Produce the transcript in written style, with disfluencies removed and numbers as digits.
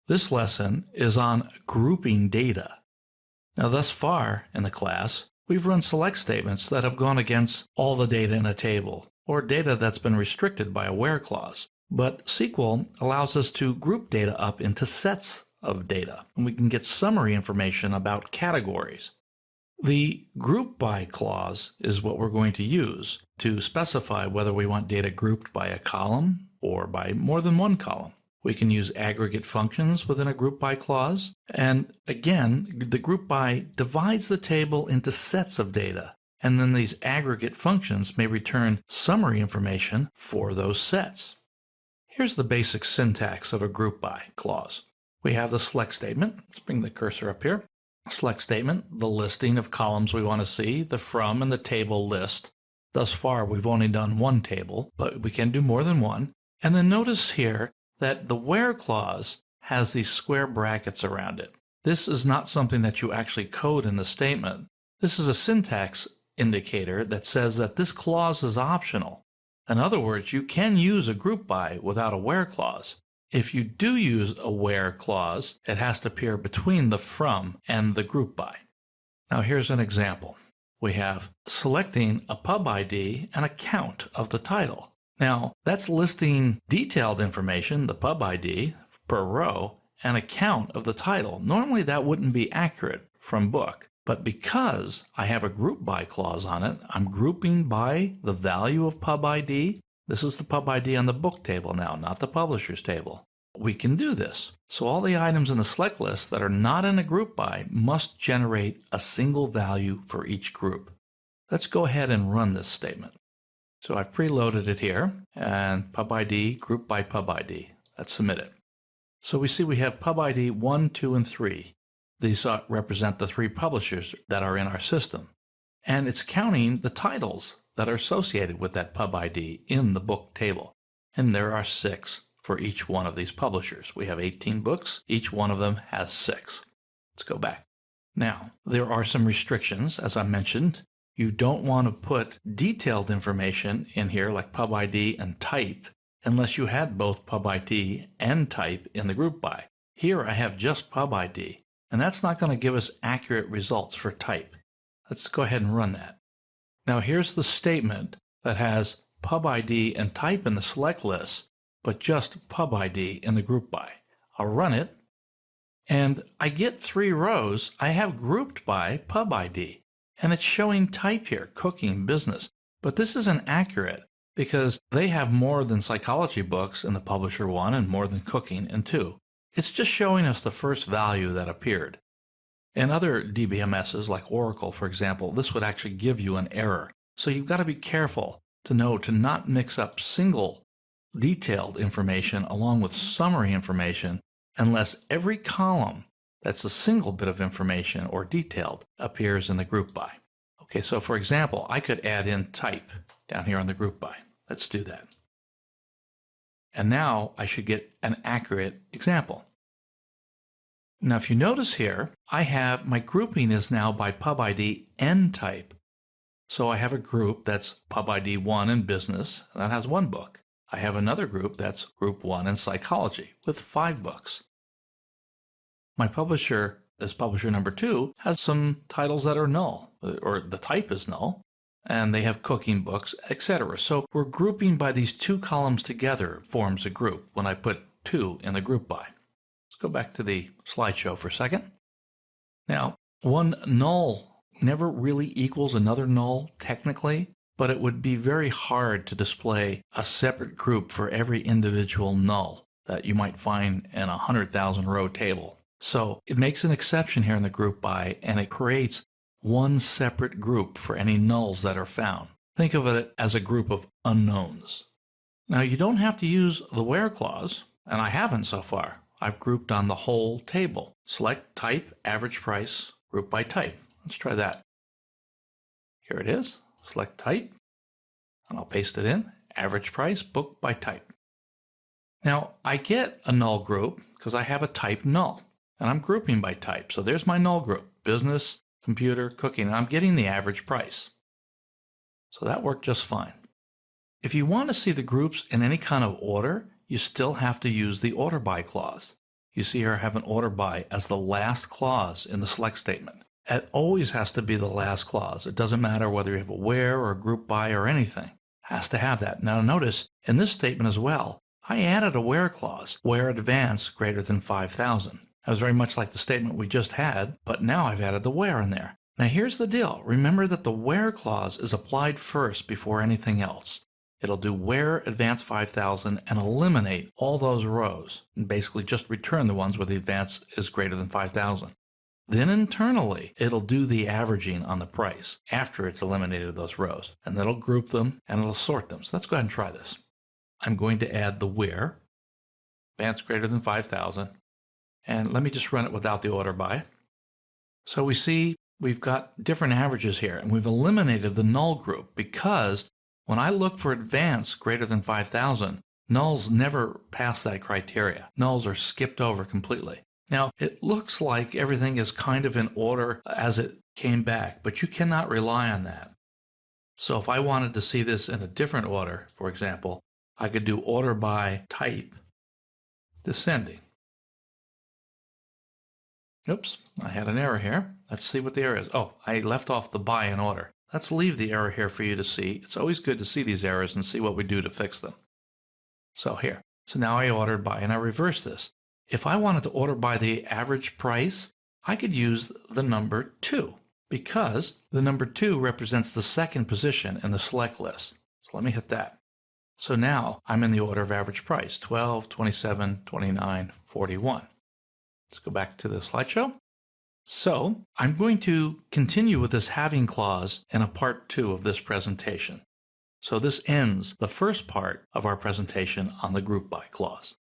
This lesson is on grouping data. Now, thus far in the class, we've run select statements that have gone against all the data in a table, or data that's been restricted by a where clause. But SQL allows us to group data up into sets of data, and we can get summary information about categories. The group by clause is what we're going to use to specify whether we want data grouped by a column or by more than one column. We can use aggregate functions within a group by clause. And again, the group by divides the table into sets of data. And then these aggregate functions may return summary information for those sets. Here's the basic syntax of a group by clause. We have the select statement. Let's bring the cursor up here. Select statement, the listing of columns we want to see, the from and the table list. Thus far, we've only done one table, but we can do more than one. And then notice here that the where clause has these square brackets around it. This is not something that you actually code in the statement. This is a syntax indicator that says that this clause is optional. In other words, you can use a group by without a where clause. If you do use a where clause, it has to appear between the from and the group by. Now here's an example. We have selecting a pub ID and a count of the title. Now that's listing detailed information, the pub ID per row, and a count of the title. Normally that wouldn't be accurate from book, but because I have a group by clause on it, I'm grouping by the value of pub ID. This is the pub ID on the book table now, not the publisher's table. We can do this. So all the items in the select list that are not in a group by must generate a single value for each group. Let's go ahead and run this statement. So I've preloaded it here, and pub ID, group by pub ID. Let's submit it. So we see we have pub ID 1, 2, and 3. These represent the 3 publishers that are in our system. And it's counting the titles that are associated with that pub ID in the book table. And there are 6 for each one of these publishers. We have 18 books. Each one of them has 6. Let's go back. Now, there are some restrictions, as I mentioned. You don't want to put detailed information in here like pub ID and type unless you had both pub ID and type in the group by. Here I have just pub ID, and that's not going to give us accurate results for type. Let's go ahead and run that. Now here's the statement that has pub ID and type in the select list, but just pub ID in the group by. I'll run it, and I get 3 rows I have grouped by pub ID, and it's showing type here, cooking, business. But this isn't accurate because they have more than psychology books in the publisher 1 and more than cooking in 2. It's just showing us the first value that appeared. In other DBMSs, like Oracle, for example, this would actually give you an error. So you've got to be careful to know to not mix up single detailed information along with summary information unless every column that's a single bit of information or detailed appears in the group by. Okay, so for example, I could add in type down here on the group by. Let's do that. And now I should get an accurate example. Now, if you notice here, I have my grouping is now by pub ID and type. So I have a group that's pub ID 1 in business, and that has 1 book. I have another group that's group 1 in psychology with 5 books. My publisher, as publisher number 2, has some titles that are null, or the type is null, and they have cooking books, etc. So we're grouping by these 2 columns together forms a group when I put 2 in the group by. Let's go back to the slideshow for a second. Now, one null never really equals another null technically, but it would be very hard to display a separate group for every individual null that you might find in a 100,000 row table. So it makes an exception here in the group by, and it creates one separate group for any nulls that are found. Think of it as a group of unknowns. Now you don't have to use the where clause, and I haven't so far. I've grouped on the whole table. Select type, average price, group by type. Let's try that. Here it is. Select type, and I'll paste it in. Average price, book by type. Now I get a null group because I have a type null, and I'm grouping by type. So there's my null group, business, computer, cooking, and I'm getting the average price. So that worked just fine. If you want to see the groups in any kind of order, you still have to use the order by clause. You see here I have an order by as the last clause in the select statement. It always has to be the last clause. It doesn't matter whether you have a where or a group by or anything. It has to have that. Now notice in this statement as well, I added a where clause, where advance greater than 5,000. That was very much like the statement we just had, but now I've added the where in there. Now here's the deal. Remember that the where clause is applied first before anything else. It'll do where advance 5,000 and eliminate all those rows and basically just return the ones where the advance is greater than 5,000. Then internally, it'll do the averaging on the price after it's eliminated those rows, and it'll group them and it'll sort them. So let's go ahead and try this. I'm going to add the where, advance greater than 5,000, and let me just run it without the order by. So we see we've got different averages here, and we've eliminated the null group because when I look for advance greater than 5,000, nulls never pass that criteria. Nulls are skipped over completely. Now, it looks like everything is kind of in order as it came back, but you cannot rely on that. So if I wanted to see this in a different order, for example, I could do order by type descending. Oops, I had an error here. Let's see what the error is. Oh, I left off the by in order. Let's leave the error here for you to see. It's always good to see these errors and see what we do to fix them. So here. So now I ordered by and I reverse this. If I wanted to order by the average price, I could use the number 2 because the number 2 represents the second position in the select list. So let me hit that. So now I'm in the order of average price, 12, 27, 29, 41. Let's go back to the slideshow. So I'm going to continue with this having clause in a part 2 of this presentation. So this ends the first part of our presentation on the group by clause.